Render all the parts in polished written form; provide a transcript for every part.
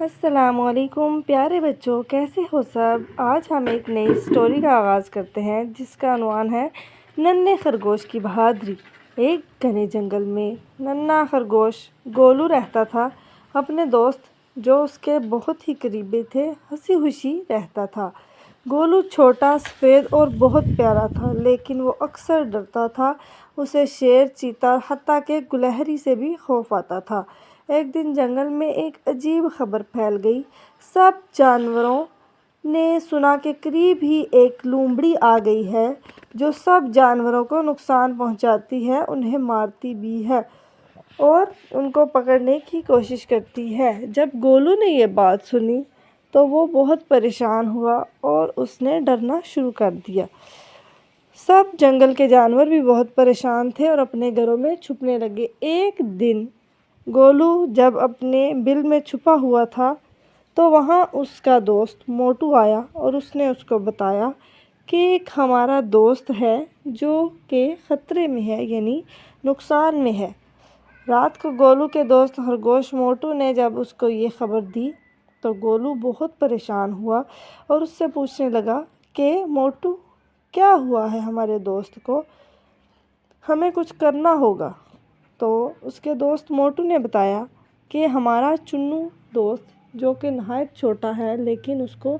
السلام علیکم پیارے بچوں، کیسے ہو سب؟ آج ہم ایک نئی سٹوری کا آغاز کرتے ہیں جس کا عنوان ہے ننھے خرگوش کی بہادری۔ ایک گھنے جنگل میں ننھا خرگوش گولو رہتا تھا۔ اپنے دوست جو اس کے بہت ہی قریبی تھے ہنسی خوشی رہتا تھا۔ گولو چھوٹا، سفید اور بہت پیارا تھا، لیکن وہ اکثر ڈرتا تھا۔ اسے شیر، چیتا، حتیٰ کہ گلہری سے بھی خوف آتا تھا۔ ایک دن جنگل میں ایک عجیب خبر پھیل گئی۔ سب جانوروں نے سنا کہ قریب ہی ایک لومڑی آ گئی ہے جو سب جانوروں کو نقصان پہنچاتی ہے، انہیں مارتی بھی ہے اور ان کو پکڑنے کی کوشش کرتی ہے۔ جب گولو نے یہ بات سنی تو وہ بہت پریشان ہوا اور اس نے ڈرنا شروع کر دیا۔ سب جنگل کے جانور بھی بہت پریشان تھے اور اپنے گھروں میں چھپنے لگے۔ ایک دن گولو جب اپنے بل میں چھپا ہوا تھا تو وہاں اس کا دوست موٹو آیا اور اس نے اس کو بتایا کہ ایک ہمارا دوست ہے جو کہ خطرے میں ہے، یعنی نقصان میں ہے۔ رات کو گولو کے دوست خرگوش موٹو نے جب اس کو یہ خبر دی تو گولو بہت پریشان ہوا اور اس سے پوچھنے لگا کہ موٹو، کیا ہوا ہے ہمارے دوست کو؟ ہمیں کچھ کرنا ہوگا۔ تو اس کے دوست موٹو نے بتایا کہ ہمارا چنو دوست جو کہ نہایت چھوٹا ہے لیکن اس کو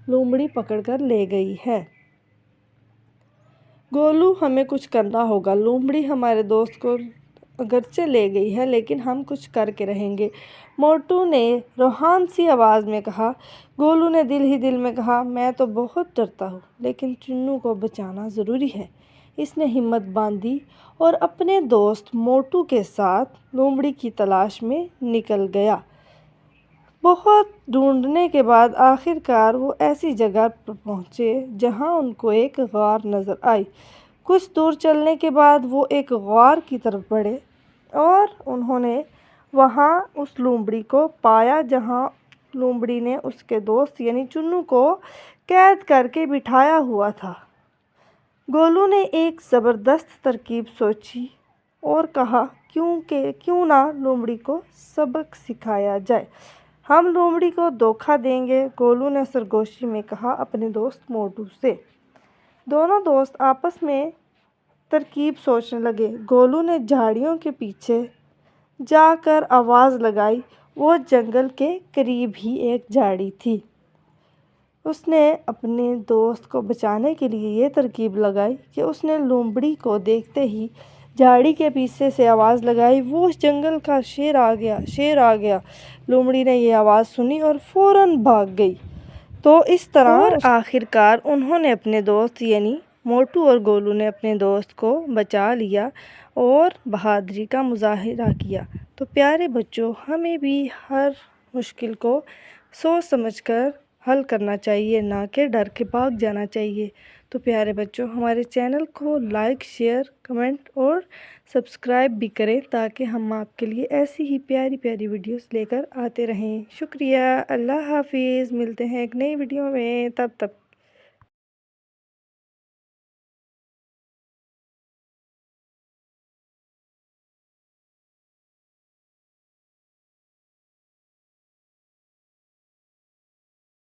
لومڑی پکڑ کر لے گئی ہے۔ گولو، ہمیں کچھ کرنا ہوگا۔ لومڑی ہمارے دوست کو اگرچہ لے گئی ہے لیکن ہم کچھ کر کے رہیں گے، موٹو نے روحان سی آواز میں کہا۔ گولو نے دل ہی دل میں کہا، میں تو بہت ڈرتا ہوں لیکن چنو کو بچانا ضروری ہے۔ اس نے ہمت باندھی اور اپنے دوست موٹو کے ساتھ لومڑی کی تلاش میں نکل گیا۔ بہت ڈھونڈنے کے بعد آخر کار وہ ایسی جگہ پر پہنچے جہاں ان کو ایک غار نظر آئی۔ کچھ دور چلنے کے بعد وہ ایک غار کی طرف بڑھے اور انہوں نے وہاں اس لومڑی کو پایا جہاں لومڑی نے اس کے دوست یعنی چنو کو قید کر کے بٹھایا ہوا تھا۔ گولو نے ایک زبردست ترکیب سوچی اور کہا، کیوں نہ لومڑی کو سبق سکھایا جائے، ہم لومڑی کو دھوکہ دیں گے، گولو نے سرگوشی میں کہا اپنے دوست موٹو سے۔ دونوں دوست آپس میں ترکیب سوچنے لگے۔ گولو نے جھاڑیوں کے پیچھے جا کر آواز لگائی۔ وہ جنگل کے قریب ہی ایک جھاڑی تھی۔ اس نے اپنے دوست کو بچانے کے لیے یہ ترکیب لگائی کہ اس نے لومڑی کو دیکھتے ہی جھاڑی کے پیچھے سے آواز لگائی، وہ جنگل کا شیر آ گیا، شیر آ گیا۔ لومڑی نے یہ آواز سنی اور فوراً بھاگ گئی۔ تو اس طرح اور آخر کار انہوں نے اپنے دوست یعنی موٹو اور گولو نے اپنے دوست کو بچا لیا اور بہادری کا مظاہرہ کیا۔ تو پیارے بچوں، ہمیں بھی ہر مشکل کو سوچ سمجھ کر حل کرنا چاہیے، نہ کہ ڈر کے بھاگ جانا چاہیے۔ تو پیارے بچوں، ہمارے چینل کو لائک، شیئر، کمنٹ اور سبسکرائب بھی کریں تاکہ ہم آپ کے لیے ایسی ہی پیاری پیاری ویڈیوز لے کر آتے رہیں۔ شکریہ، اللہ حافظ، ملتے ہیں ایک نئی ویڈیو میں، تب تک